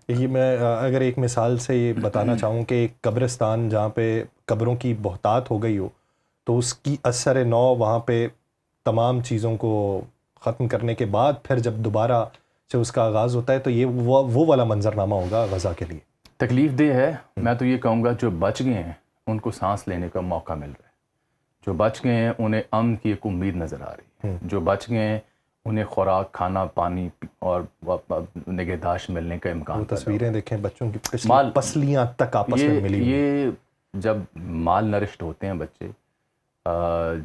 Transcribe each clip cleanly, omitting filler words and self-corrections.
یہ میں اگر ایک مثال سے یہ بتانا چاہوں کہ ایک قبرستان جہاں پہ قبروں کی بہتات ہو گئی ہو تو اس کی اثر نو وہاں پہ تمام چیزوں کو ختم کرنے کے بعد پھر جب دوبارہ سے اس کا آغاز ہوتا ہے تو یہ وہ والا منظرنامہ ہوگا غزہ کے لیے. تکلیف دہ ہے. میں تو یہ کہوں گا جو بچ گئے ہیں ان کو سانس لینے کا موقع مل رہا ہے. جو بچ گئے ہیں انہیں امن کی ایک امید نظر آ رہی ہے. جو بچ گئے ہیں انہیں خوراک, کھانا, پانی اور نگہداشت ملنے کا امکان. وہ تصویریں دیکھیں بچوں کی پسلیاں تک آپس میں ملی. یہ جب مال نرشٹ ہوتے ہیں بچے,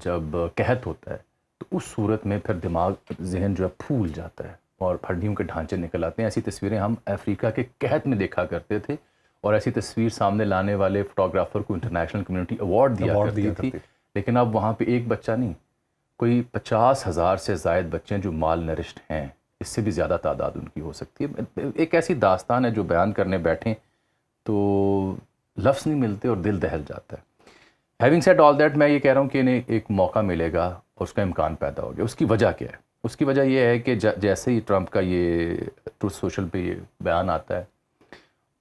جب قحط ہوتا ہے تو اس صورت میں پھر دماغ, ذہن جو ہے پھول جاتا ہے اور ہڈیوں کے ڈھانچے نکل آتے ہیں. ایسی تصویریں ہم افریقہ کے قحط میں دیکھا کرتے تھے اور ایسی تصویر سامنے لانے والے فوٹوگرافر کو انٹرنیشنل کمیونٹی ایوارڈ دیا کرتی تھی. لیکن اب وہاں پہ ایک بچہ نہیں, کوئی 50,000 سے زائد بچے جو مال نرشٹ ہیں, اس سے بھی زیادہ تعداد ان کی ہو سکتی ہے. ایک ایسی داستان ہے جو بیان کرنے بیٹھیں تو لفظ نہیں ملتے اور دل دہل جاتا ہے. ہیونگ سیڈ آل دیٹ, میں یہ کہہ رہا ہوں کہ انہیں ایک موقع ملے گا اور اس کا امکان پیدا ہو گیا. اس کی وجہ کیا ہے؟ اس کی وجہ یہ ہے کہ جیسے ہی ٹرمپ کا یہ ٹروتھ سوشل پہ یہ بیان آتا ہے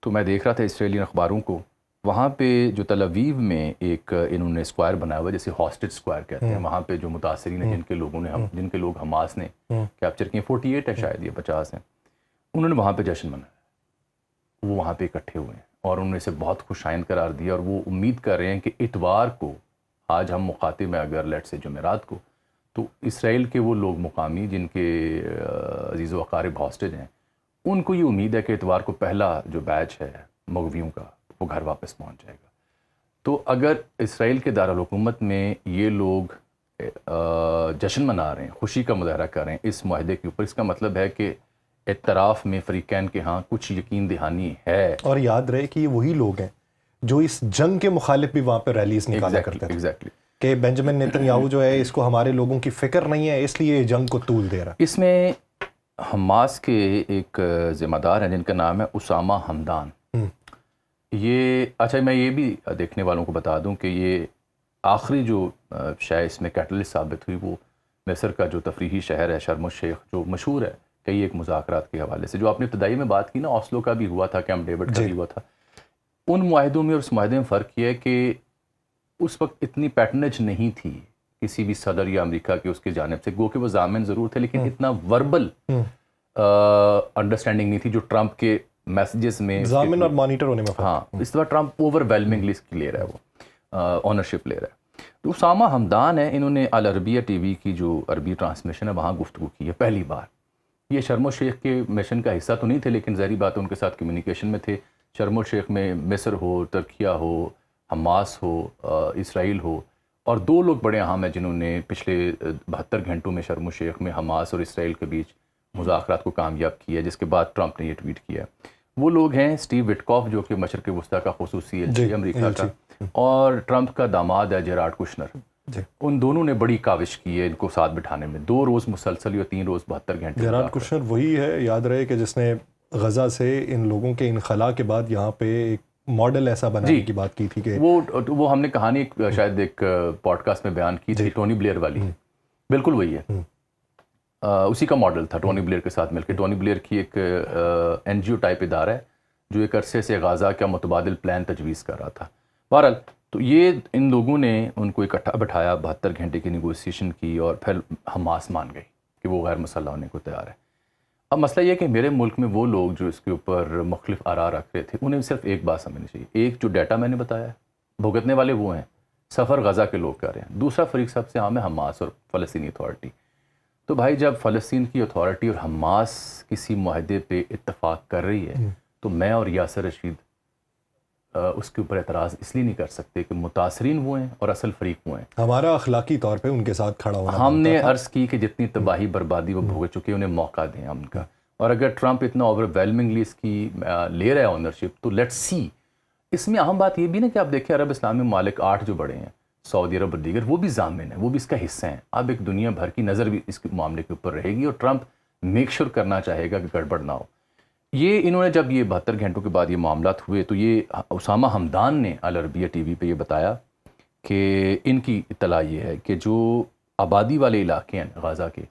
تو میں دیکھ رہا تھا اسرائیلی اخباروں کو, وہاں پہ جو تل اویو میں ایک انہوں نے اسکوائر بنایا ہوا جیسے ہاسٹیج اسکوائر کہتے ہیں, وہاں پہ جو متاثرین ہیں جن کے لوگ حماس نے کیپچر کیے, 48 ہے شاید یا 50 ہیں, انہوں نے وہاں پہ جشن منایا. وہ وہاں پہ اکٹھے ہوئے ہیں اور انہوں نے اسے بہت خوش آئند قرار دیا اور وہ امید کر رہے ہیں کہ اتوار کو, آج ہم مخاطب ہیں اگر لیٹ سے جمعرات کو, تو اسرائیل کے وہ لوگ مقامی جن کے عزیز و اقارب ہاسٹیج ہیں ان کو یہ امید ہے کہ اتوار کو پہلا جو بیچ ہے مغویوں کا وہ گھر واپس پہنچ جائے گا. تو اگر اسرائیل کے دارالحکومت میں یہ لوگ جشن منا رہے ہیں, خوشی کا مظاہرہ کر رہے ہیں اس معاہدے کے اوپر, اس کا مطلب ہے کہ اعتراف میں فریقین کے ہاں کچھ یقین دہانی ہے. اور یاد رہے کہ یہ وہی لوگ ہیں جو اس جنگ کے مخالف بھی وہاں پہ ریلیز نکالا کرتے تھے. ایگزیکٹلی کہ بنجامن نیتن یاہو جو ہے اس کو ہمارے لوگوں کی فکر نہیں ہے اس لیے جنگ کو طول دے رہا ہے. اس میں حماس کے ایک ذمہ دار ہیں جن کا نام ہے اسامہ حمدان. یہ اچھا, میں یہ بھی دیکھنے والوں کو بتا دوں کہ یہ آخری جو شے اس میں کیٹلسٹ ثابت ہوئی وہ مصر کا جو تفریحی شہر ہے شرم الشیخ, جو مشہور ہے کئی ایک مذاکرات کے حوالے سے, جو آپ نے ابتدائی میں بات کی نا, اوسلو کا بھی ہوا تھا, کیمپ ڈیوڈ کا بھی ہوا تھا. ان معاہدوں میں اور اس معاہدے میں فرق یہ ہے کہ اس وقت اتنی پیٹرنیج نہیں تھی کسی بھی صدر یا امریکہ کے اس کی جانب سے, گو کہ وہ ضامن ضرور تھے لیکن اتنا وربل انڈرسٹینڈنگ نہیں تھی جو ٹرمپ کے میسیجز میں ضامن اور مانیٹر ہونے میں فرق. ہاں, اس طرح ٹرمپ اوور ویلمنگلی اس کی لے رہا ہے, وہ اونرشپ لے رہا ہے. تو اسامہ حمدان ہے, انہوں نے العربیہ ٹی وی کی جو عربی ٹرانسمیشن ہے وہاں گفتگو کی ہے پہلی بار. یہ شرم الشیخ کے مشن کا حصہ تو نہیں تھے لیکن ظاہری بات ان کے ساتھ کمیونیکیشن میں تھے. شرم الشیخ میں مصر ہو, ترکیہ ہو, حماس ہو, اسرائیل ہو, اور دو لوگ بڑے اہم ہیں جنہوں نے پچھلے 72 گھنٹوں میں شرم الشیخ میں حماس اور اسرائیل کے بیچ مذاکرات کو کامیاب کیا, جس کے بعد ٹرمپ نے یہ ٹویٹ کیا. وہ لوگ ہیں اسٹیو وٹکاف جو کہ مشرق وسطیٰ کا خصوصی ایجنسی امریکہ کا, اور ٹرمپ کا داماد ہے جیرارڈ کشنر. ان دونوں نے بڑی کاوش کی ہے ان کو ساتھ بٹھانے میں, 2 روز مسلسل یا 3 روز 72 گھنٹے. جیرارڈ کشنر وہی ہے, یاد رہے, کہ جس نے غزہ سے ان لوگوں کے انخلا کے بعد یہاں پہ ایک ماڈل ایسا بنانے کی بات کی تھی کہ وہ ہم نے کہانی شاید ایک پوڈ کاسٹ میں بیان کی تھی, ٹونی بلیئر والی. بالکل وہی ہے, اسی کا ماڈل تھا ٹونی بلیئر کے ساتھ مل کے. ٹونی بلیئر کی ایک این جی او ٹائپ ادارہ ہے جو ایک عرصے سے غزہ کا متبادل پلان تجویز کر رہا تھا. بہرحال تو یہ ان لوگوں نے ان کو اکٹھا بٹھایا, 72 گھنٹے کی نیگوسیشن کی, اور پھر حماس مان گئی کہ وہ غیر مسلح ہونے کو تیار ہے. اب مسئلہ یہ کہ میرے ملک میں وہ لوگ جو اس کے اوپر مختلف آراء رکھ رہے تھے انہیں صرف ایک بات سمجھنی چاہیے. ایک جو ڈیٹا میں نے بتایا ہے بھگتنے والے وہ ہیں, سفر غزہ کے لوگ کر رہے ہیں. دوسرا فریق سب سے عام ہے حماس اور فلسطینی اتھارٹی. تو بھائی جب فلسطین کی اتھارٹی اور حماس کسی معاہدے پہ اتفاق کر رہی ہے تو میں اور یاسر رشید اس کے اوپر اعتراض اس لیے نہیں کر سکتے کہ متاثرین وہ ہیں اور اصل فریق وہ ہیں. ہمارا اخلاقی طور پہ ان کے ساتھ کھڑا ہونا. ہم نے عرض کی کہ جتنی تباہی بربادی وہ بھوگ چکے انہیں موقع دیں ہم ان کا, اور اگر ٹرمپ اتنا اوور ویلمنگلی اس کی لے رہا ہے اونرشپ تو لیٹس سی. اس میں اہم بات یہ بھی نا کہ آپ دیکھیں عرب اسلامی ممالک 8 جو بڑے ہیں, سعودی عرب اور دیگر, وہ بھی ضامن ہیں, وہ بھی اس کا حصہ ہیں. اب ایک دنیا بھر کی نظر بھی اس کے معاملے کے اوپر رہے گی اور ٹرمپ میک شور کرنا چاہے گا کہ گڑبڑ نہ ہو. یہ انہوں نے جب یہ 72 گھنٹوں کے بعد یہ معاملات ہوئے تو یہ اسامہ حمدان نے العربیہ ٹی وی پہ یہ بتایا کہ ان کی اطلاع یہ ہے کہ جو آبادی والے علاقے ہیں غزہ کے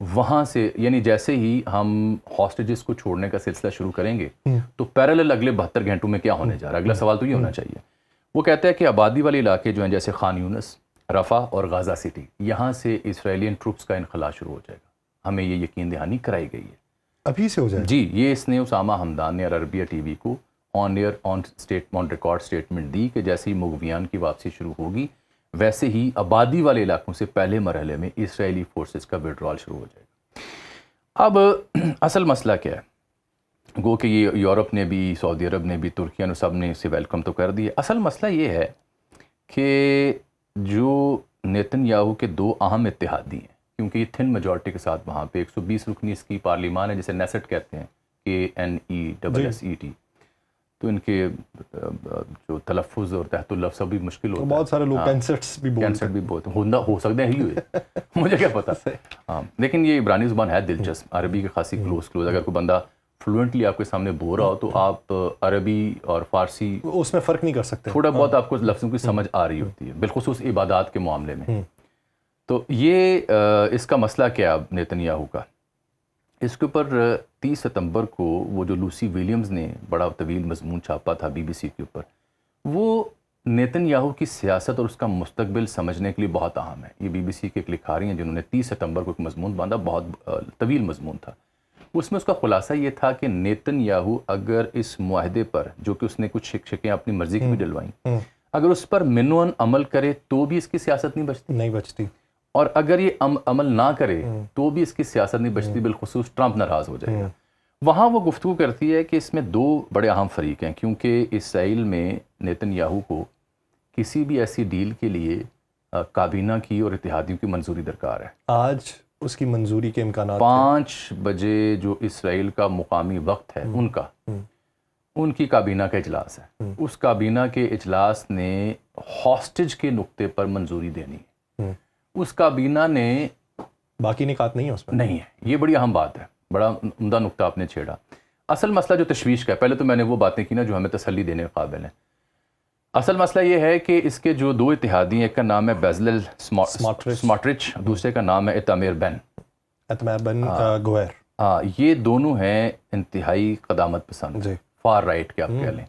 وہاں سے یعنی جیسے ہی ہم ہاسٹیجز کو چھوڑنے کا سلسلہ شروع کریں گے تو پیرالل اگلے 72 گھنٹوں میں کیا ہونے جا رہا ہے. اگلا سوال تو یہ ہونا چاہیے. وہ کہتا ہے کہ آبادی والے علاقے جو ہیں جیسے خان یونس, رفح اور غازہ سٹی, یہاں سے اسرائیلین ٹروپس کا انخلا شروع ہو جائے گا. ہمیں یہ یقین دہانی کرائی گئی ہے. ابھی سے ہو جائے؟ جی, یہ اس نے اسامہ ہمدان نے عربیہ ٹی وی کو آن ریکارڈ اسٹیٹمنٹ دی کہ جیسے ہی مغویان کی واپسی شروع ہوگی ویسے ہی آبادی والے علاقوں سے پہلے مرحلے میں اسرائیلی فورسز کا وڈرال شروع ہو جائے گا. اب اصل مسئلہ کیا ہے؟ گو کہ یہ یورپ نے بھی, سعودی عرب نے بھی, ترکیہ نے, سب نے اسے ویلکم تو کر دیا. اصل مسئلہ یہ ہے کہ جو نیتن یاہو کے 2 اہم اتحادی ہیں, کیونکہ یہ تھن میجورٹی کے ساتھ وہاں پہ 120 رکنی اس کی پارلیمان ہے جسے نیسٹ کہتے ہیں, KNESSET, تو ان کے جو تلفظ اور تحت اللفظ بھی مشکل ہوتا ہے. بہت سارے لوگ کینسٹس بھی بولتے ہیں, ہو سکتے ہیں ہی ہوئے, مجھے کیا پتا. ہاں, لیکن یہ عبرانی زبان ہے دلچسپ, عربی کے خاصی کلوز. اگر کوئی بندہ فلوئنٹلی آپ کے سامنے بول رہا ہو تو آپ عربی اور فارسی اس میں فرق نہیں کر سکتے, تھوڑا بہت آپ کو لفظوں کی سمجھ آ رہی ہوتی ہے, بالخصوص عبادات کے معاملے میں. تو یہ اس کا مسئلہ کیا اب نیتن یاہو کا؟ اس کے اوپر 30 ستمبر کو وہ جو لوسی ولیمز نے بڑا طویل مضمون چھاپا تھا BBC کے اوپر, وہ نیتن یاہو کی سیاست اور اس کا مستقبل سمجھنے کے لیے بہت اہم ہے. یہ BBC کے ایک لکھاری ہیں جنہوں نے 30 ستمبر کو ایک مضمون باندھا, بہت طویل مضمون تھا. اس میں اس کا خلاصہ یہ تھا کہ نیتن یاہو اگر اس معاہدے پر, جو کہ اس نے کچھ شکیں اپنی مرضی کی بھی ڈلوائیں, اگر اس پر منوعاً عمل کرے تو بھی اس کی سیاست نہیں بچتی. اور اگر یہ عمل نہ کرے تو بھی اس کی سیاست نہیں بچتی, بالخصوص ٹرمپ ناراض ہو جائے گا. وہاں وہ گفتگو کرتی ہے کہ اس میں 2 بڑے اہم فریق ہیں, کیونکہ اسرائیل میں نیتن یاہو کو کسی بھی ایسی ڈیل کے لیے کابینہ کی اور اتحادیوں کی منظوری درکار ہے. آج اس کی منظوری کے امکانات 5 بجے جو اسرائیل کا مقامی وقت ہے ان کی کابینہ کا اجلاس ہے. اس کابینہ کے اجلاس نے ہاسٹیج کے نقطے پر منظوری دینی ہے. اس کابینہ نے باقی نکات نہیں ہے اس میں, نہیں ہے. یہ بڑی اہم بات ہے, بڑا عمدہ نقطہ آپ نے چھیڑا. اصل مسئلہ جو تشویش کا ہے, پہلے تو میں نے وہ باتیں کی نا جو ہمیں تسلی دینے کے قابل ہیں. اصل مسئلہ یہ ہے کہ اس کے جو 2 اتحادی ہیں, ایک کا نام ہے بیزلیل سماٹرچ, دوسرے کا نام ہے ایتامیر بن گوئر. ہاں, یہ دونوں ہیں انتہائی قدامت پسند, فار رائٹ کے آپ کہہ لیں.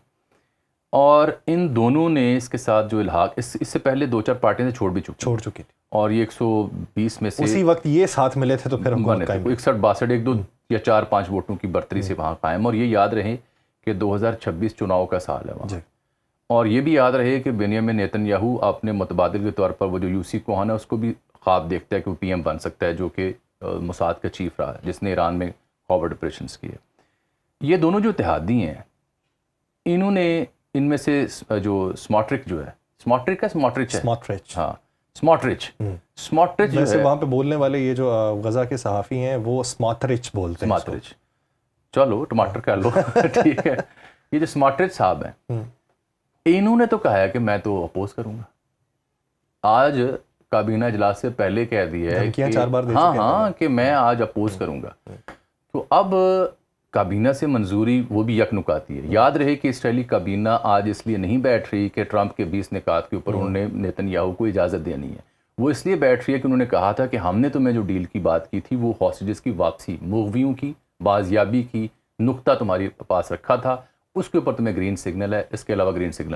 اور ان دونوں نے اس کے ساتھ جو الحاق, اس سے پہلے 2-4 پارٹیاں چھوڑ چکی تھی, اور یہ 120 میں سے اسی وقت یہ ساتھ ملے تھے تو پھر بنے تھے 61-62, 1-2 یا 4-5 ووٹوں کی برتری سے وہاں قائم. اور یہ یاد رہے کہ 2026 چناؤ کا سال ہے وہاں. اور یہ بھی یاد رہے کہ بنیامین نیتن یاہو اپنے متبادل کے طور پر وہ جو یوسی کوہان ہے اس کو بھی خواب دیکھتا ہے کہ وہ PM بن سکتا ہے, جو کہ موساد کا چیف رہا ہے, جس نے ایران میں کاورڈ آپریشنز کیے. یہ دونوں جو اتحادی ہیں, انہوں نے ان میں سے جو سماٹرچ ویسے وہاں پہ بولنے والے یہ جو غزہ کے صحافی ہیں وہ سماٹرچ بولتے ہیں. سماٹرچ, چلو ٹماٹر کر لو, ٹھیک ہے. یہ جو سماٹرچ صاحب ہیں, انہوں نے تو کہا ہے کہ میں تو اپوز کروں گا. آج کابینہ اجلاس سے پہلے کہہ دیا ہے کہ میں آج اپوز کروں گا. تو اب کابینہ سے منظوری وہ بھی یک نکاتی ہے. یاد رہے کہ اسرائیلی کابینہ آج اس لیے نہیں بیٹھ رہی کہ ٹرمپ کے 20 نکات کے اوپر انہوں نے نیتن یاہو کو اجازت دینی ہے. وہ اس لیے بیٹھ رہی ہے کہ انہوں نے کہا تھا کہ ہم نے تمہیں جو ڈیل کی بات کی تھی وہ ہاسٹیجز کی واپسی, مغویوں کی بازیابی کی نقطہ تمہارے پاس رکھا تھا, اس کے اوپر تمہیں گرین سگنل ہے, اس کے علاوہ گرین سگنل